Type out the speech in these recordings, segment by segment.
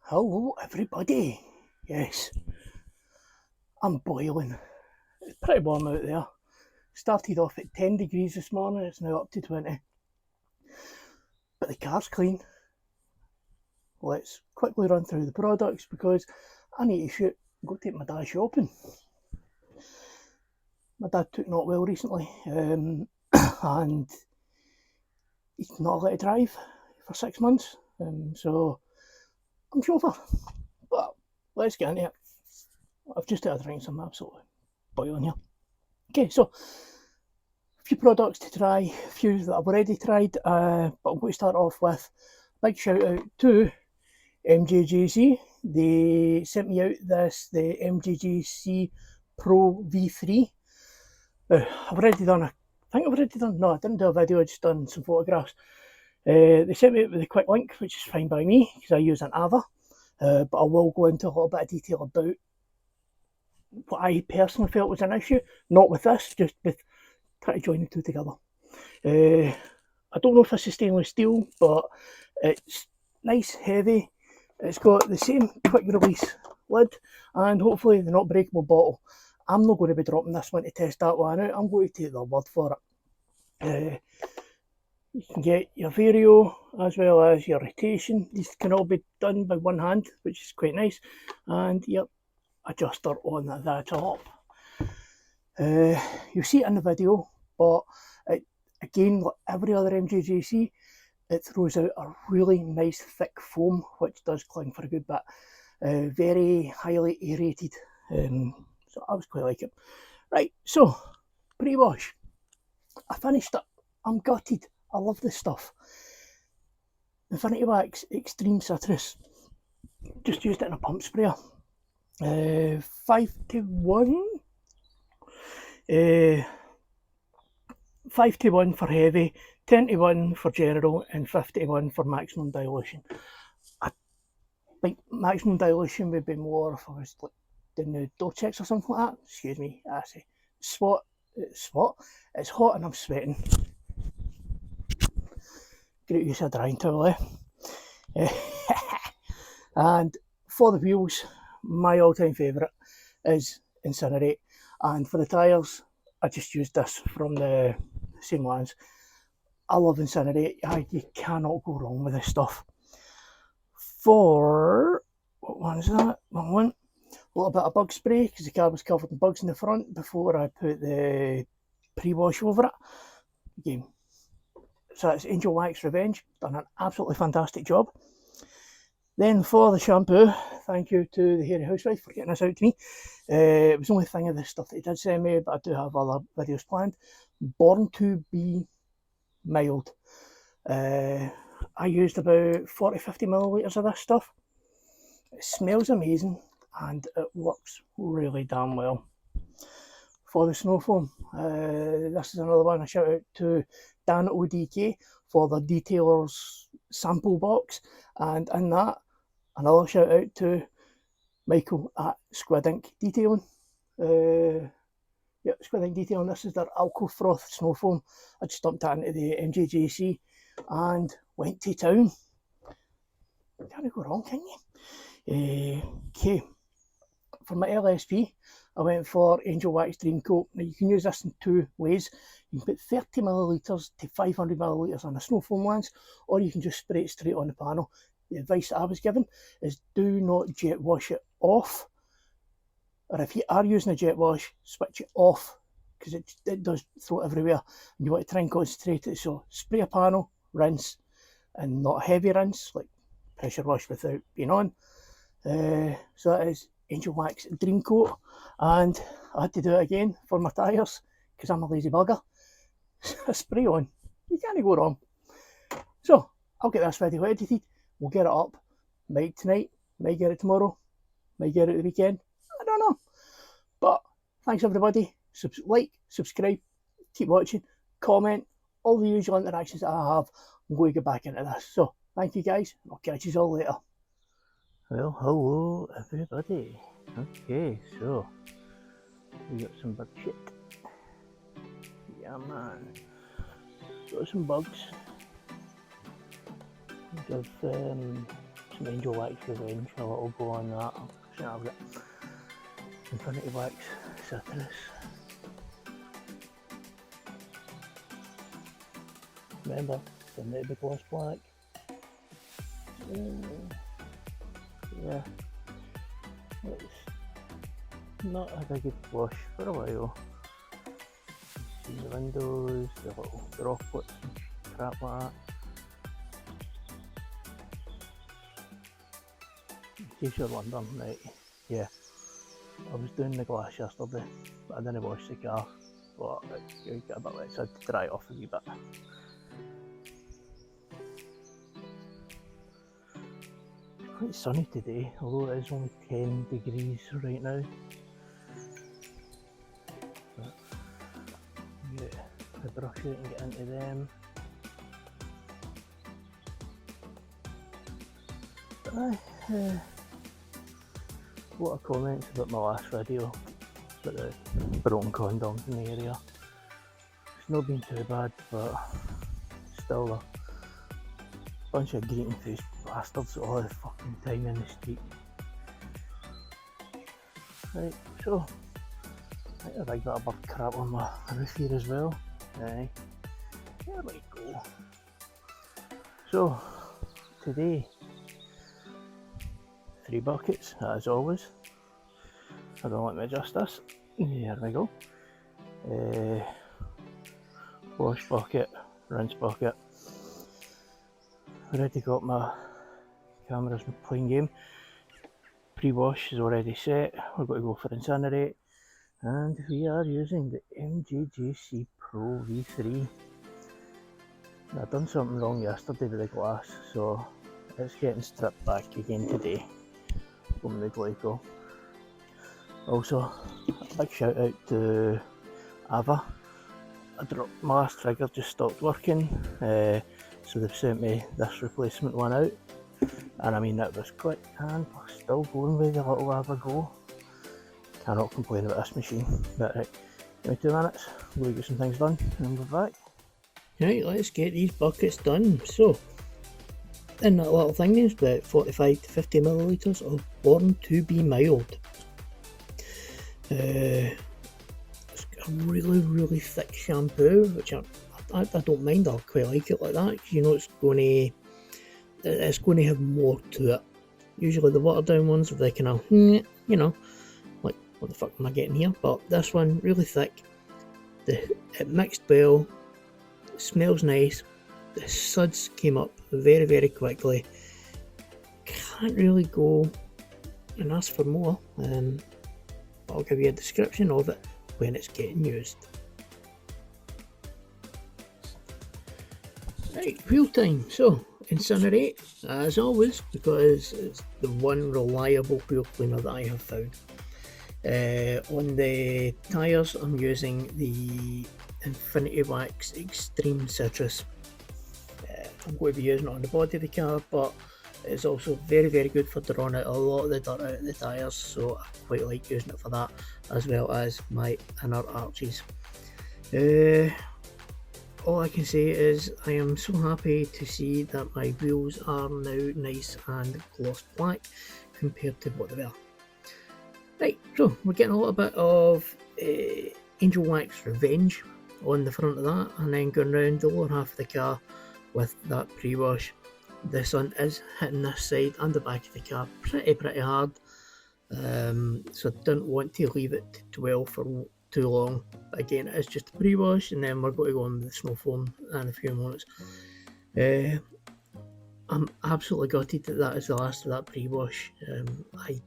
Hello everybody. Yes, I'm boiling. It's pretty warm out there. Started off at 10 degrees this morning, it's now up to 20. But the car's clean. Let's quickly run through the products because I need to go take my dad shopping. My dad took not well recently and he's not allowed to drive for 6 months. So I'm chauffeur. But let's get into it. I've just had a drink, so I'm absolutely boiling here. Okay, so a few products to try, a few that I've already tried, but I'm going to start off with a big shout out to MJGC. They sent me out the MJGC Pro V3. I've already done I didn't do a video, I just done some photographs. They sent me out with a quick link, which is fine by me because I use an Ava, but I will go into a little bit of detail about what I personally felt was an issue, not with this, just with trying to join the two together. I don't know if this is stainless steel, but it's nice, heavy. It's got the same quick release lid and hopefully the not breakable bottle. I'm not going to be dropping this one to test that one out. I'm going to take their word for it. You can get your vario as well as your rotation. These can all be done by one hand, which is quite nice. And your adjuster on the top. You'll see it in the video, but again, like every other MJGC, it throws out a really nice thick foam, which does cling for a good bit. Very highly aerated, so I was quite like it. Right, so pre-wash. I finished it. I'm gutted. I love this stuff. Infinity Wax Extreme Citrus. Just used it in a pump sprayer. 5 to 1. 5 to 1 for heavy, 10 to 1 for general, and 50 to 1 for maximum dilution. I think maximum dilution would be more if I was like doing the door checks or something like that. Excuse me, I say swat. It's hot and I'm sweating. Great use of a drying towel, And for the wheels, my all-time favourite is Incinerate, and for the tyres, I just used this from the same ones. I love Incinerate. You cannot go wrong with this stuff. For what one is that? Wrong one. A little bit of bug spray because the car was covered in bugs in the front before I put the pre-wash over it. Again, so it's Angel Wax Revenge. Done an absolutely fantastic job. Then for the shampoo, thank you to the Hairy Housewife for getting this out to me. It was the only thing of this stuff that he did send me, but I do have other videos planned. Born to be mild. I used about 40-50 millilitres of this stuff. It smells amazing and it works really damn well. For the snow foam, this is another one. I shout out to Dan ODK for the detailer's sample box, and in that, another shout out to Michael at Squid Ink Detailing. Squid Ink Detailing. This is their Alco Froth snow foam. I just dumped that into the MJGC and went to town. Can't go wrong, can you? Okay, for my LSP, I went for Angel Wax Dream Coat. Now you can use this in two ways. You can put 30 millilitres to 500 millilitres on a snow foam lens, or you can just spray it straight on the panel. The advice that I was given is do not jet wash it off, or if you are using a jet wash, switch it off because it does throw it everywhere and you want to try and concentrate it. So spray a panel, rinse, and not a heavy rinse like pressure wash without being on. So that is Angel Wax Dream Coat, and I had to do it again for my tyres because I'm a lazy bugger. Spray on, you can't go wrong. So I'll get this video edited, we'll get it up, might tonight, might get it tomorrow, might get it the weekend, I don't know. But thanks everybody. Like, subscribe, keep watching, comment, all the usual interactions that I have. I'm going to get back into this. So thank you guys, I'll catch you all later. Well, hello everybody. Okay, so we got some bug shit. Yeah man. Got some bugs. We have some Angel Wax Revenge, a little go on that. I've got Infinity Wax Citrus. Remember, didn't need to be gloss black. Yeah, it's not had a good wash for a while. See the windows, the little droplets and crap like that. In case you're wondering, right, yeah, I was doing the glass yesterday, but I didn't wash the car, but it got a bit wet, so I had to dry it off a wee bit. Quite sunny today, although it is only 10 degrees right now. But get the brush out and get into them. A lot of comments about my last video, about the broken condoms in the area. It's not been too bad, but still a bunch of greeting faced bastards all the fucking time in the street. Right, so I think I've got a bit of crap on my roof here as well. Aye, there we go. So today, 3 buckets as always. I don't let me adjust this. There we go. Wash bucket, rinse bucket. Already got my cameras playing game. Pre-wash is already set. We're going to go for incinerate, and we are using the MJJC Pro V3. Now, I done something wrong yesterday with the glass, so it's getting stripped back again today from the glycol. Also, a big shout out to Ava. My last trigger just stopped working, so they've sent me this replacement one out, and I mean that was quick, and we're still going with the little Ava Go. Cannot complain about this machine. But right, give me 2 minutes, I'm going to get some things done and we're back. Right, let's get these buckets done. So, in that little thing is about 45 to 50 millilitres of Born to be Mild. It's a really thick shampoo, which I don't mind. I quite like it like that, because you know it's going to have more to it. Usually the watered down ones, they kind of, you know, like what the fuck am I getting here? But this one really thick. It mixed well. It smells nice. The suds came up very quickly. Can't really go and ask for more. I'll give you a description of it when it's getting used. Right, wheel time. So, incinerate, as always, because it's the one reliable wheel cleaner that I have found. On the tyres, I'm using the Infinity Wax Extreme Citrus. I'm going to be using it on the body of the car, but it's also very good for drawing out a lot of the dirt out of the tyres, so I quite like using it for that, as well as my inner arches. All I can say is I am so happy to see that my wheels are now nice and gloss black compared to what they were. Right, so we're getting a little bit of Angel Wax Revenge on the front of that, and then going around the lower half of the car with that pre-wash. The sun is hitting this side and the back of the car pretty hard, so I didn't want to leave it to dwell for too long. But again, it's just a pre-wash, and then we're going to go on with the snow foam in a few moments. I'm absolutely gutted that is the last of that pre-wash. I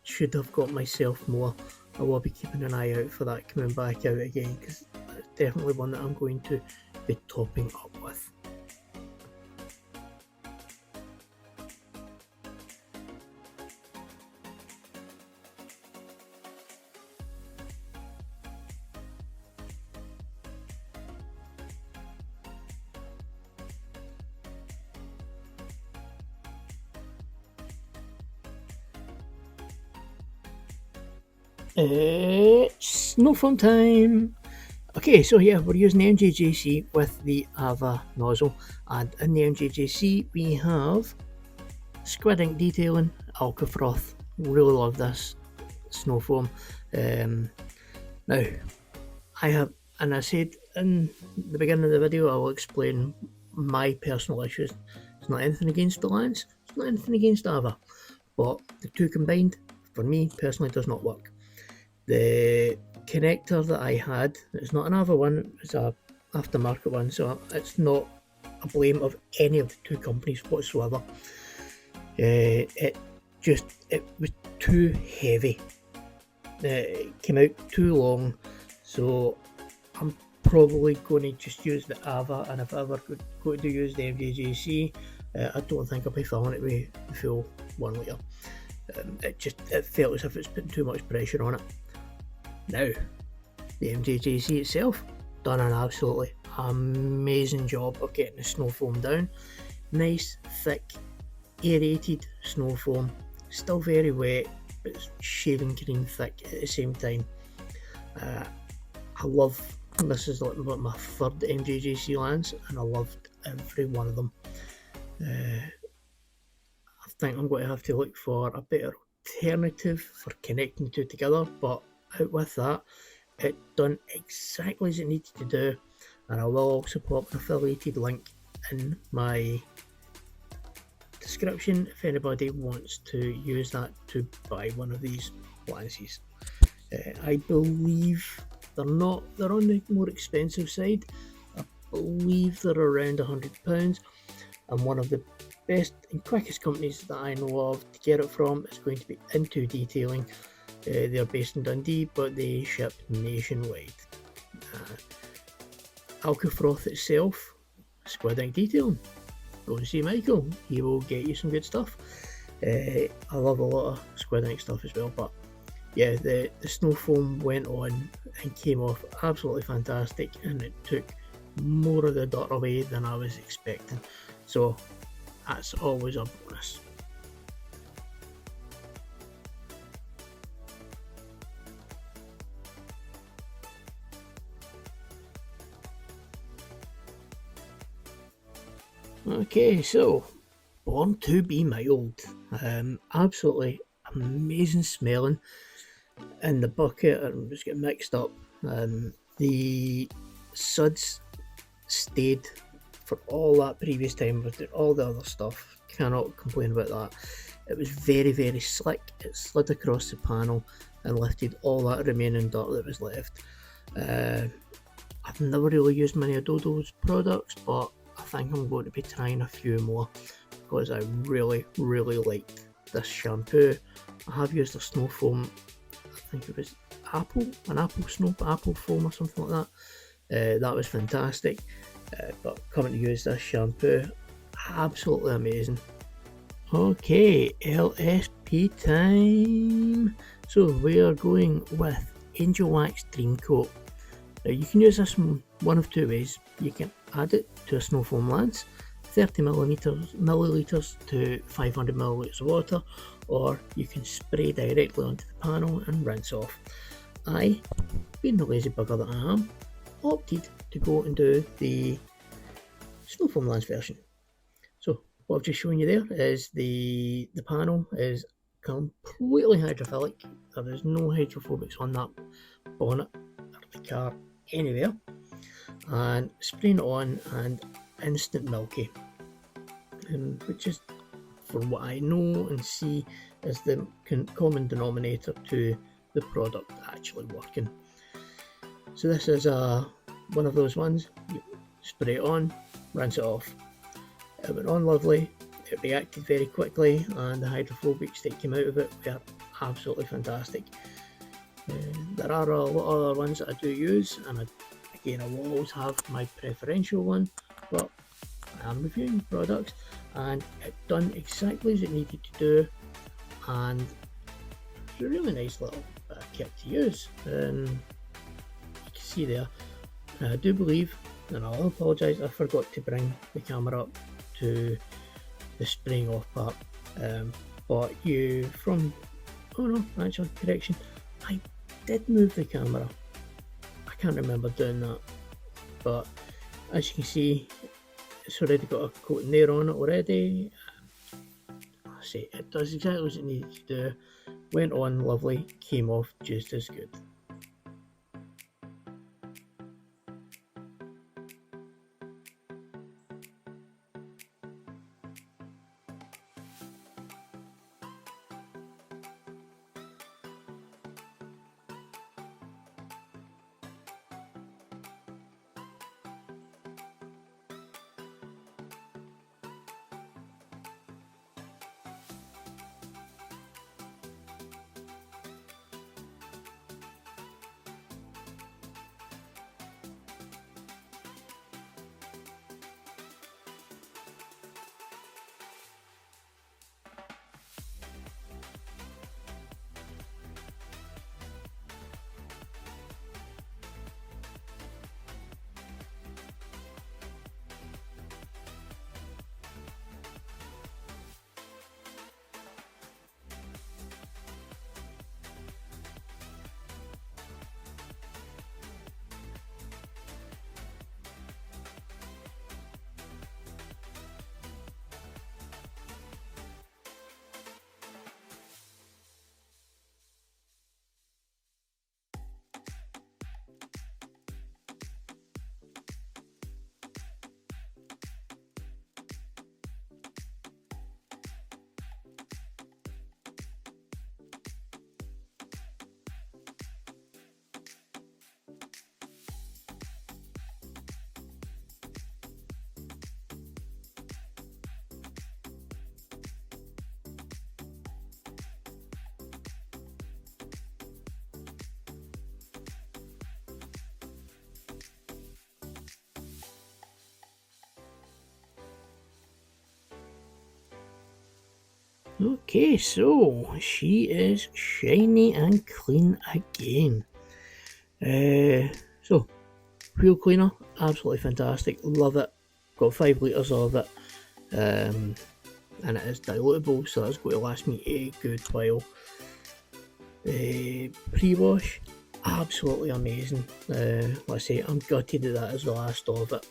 should have got myself more. I will be keeping an eye out for that coming back out again, because it's definitely one that I'm going to be topping up with. It's snow foam time! Okay, so yeah, we're using the MJJC with the Ava nozzle, and in the MJJC we have Squid ink detailing, Alka Froth. Really love this snow foam. Now, I have, and I said in the beginning of the video, I will explain my personal issues. It's not anything against the Lance, it's not anything against Ava, but the two combined, for me personally, does not work. The connector that I had, it's not an Ava one, it's a aftermarket one, so it's not a blame of any of the two companies whatsoever. It was too heavy. It came out too long, so I'm probably going to just use the Ava, and if I ever go to use the MJJC, I don't think I'll be filling it with the full 1 litre. It felt as if it's putting too much pressure on it. Now, the MJJC itself done an absolutely amazing job of getting the snow foam down. Nice, thick, aerated snow foam, still very wet, but it's shaving cream thick at the same time. I love, this is like my third MJJC Lance, and I loved every one of them. I think I'm going to have to look for a better alternative for connecting the two together, but out with that, it done exactly as it needed to do, and I will also pop an affiliated link in my description if anybody wants to use that to buy one of these lances. I believe they're on the more expensive side. I believe they're around £100, and one of the best and quickest companies that I know of to get it from is going to be Into Detailing. They're based in Dundee, but they ship nationwide. Alka Froth itself, Squid Ink Detailing. Go and see Michael, he will get you some good stuff. I love a lot of Squid Ink stuff as well, but yeah, the snow foam went on and came off absolutely fantastic, and it took more of the dirt away than I was expecting, so that's always a bonus. Okay, so Born to be Mild, absolutely amazing smelling. In the bucket, and just get mixed up. The suds stayed for all that previous time with all the other stuff. Cannot complain about that. It was very, very slick. It slid across the panel and lifted all that remaining dirt that was left. I've never really used many of Dodo's products, but I think I'm going to be trying a few more because I really, really liked this shampoo. I have used a snow foam, I think it was an apple foam or something like that. That was fantastic, but coming to use this shampoo, absolutely amazing. Okay, LSP time. So we are going with Angel Wax Dream Coat. Now you can use this one of two ways. You can add it to a snow foam lance, 30 millilitres to 500 millilitres of water, or you can spray directly onto the panel and rinse off. I, being the lazy bugger that I am, opted to go and do the snow foam lance version. So what I've just shown you there is the panel is completely hydrophilic. There is no hydrophobics on that bonnet or the car anywhere, and spraying it on and instant milky, which is, from what I know and see, is the common denominator to the product actually working. So this is one of those ones. You spray it on, rinse it off. It went on lovely, it reacted very quickly, and the hydrophobics that came out of it were absolutely fantastic. There are a lot of other ones that I do use, and again I will always have my preferential one, but I am reviewing products, and it done exactly as it needed to do, and it's a really nice little kit to use. You can see there, I do believe, and I'll apologise, I forgot to bring the camera up to the spraying off part, but actually, correction, I did move the camera. I can't remember doing that, but as you can see, it's already got a coating there on it already. say, it does exactly what it needs to do. Went on lovely, came off just as good. Okay, so she is shiny and clean again. So, wheel cleaner, absolutely fantastic, love it. Got 5 litres of it, and it is dilutable, so that's going to last me a good while. Pre-wash, absolutely amazing. Like I say, I'm gutted that is the last of it.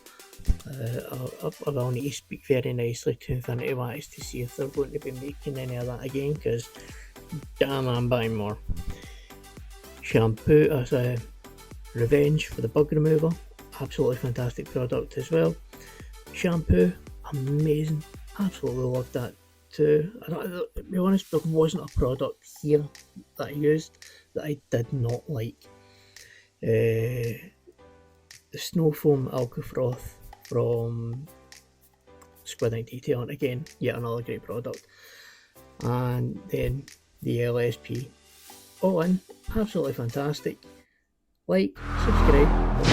I will need to speak very nicely to Infinity Wax to see if they're going to be making any of that again, because damn, I'm buying more. Shampoo as a Revenge for the bug remover, absolutely fantastic product as well. Shampoo, amazing, absolutely loved that too. To be honest, there wasn't a product here that I used that I did not like. The Snow Foam Alka Froth from Squid Ink Detail, again, yet another great product. And then the LSP. All in, absolutely fantastic. Like, subscribe.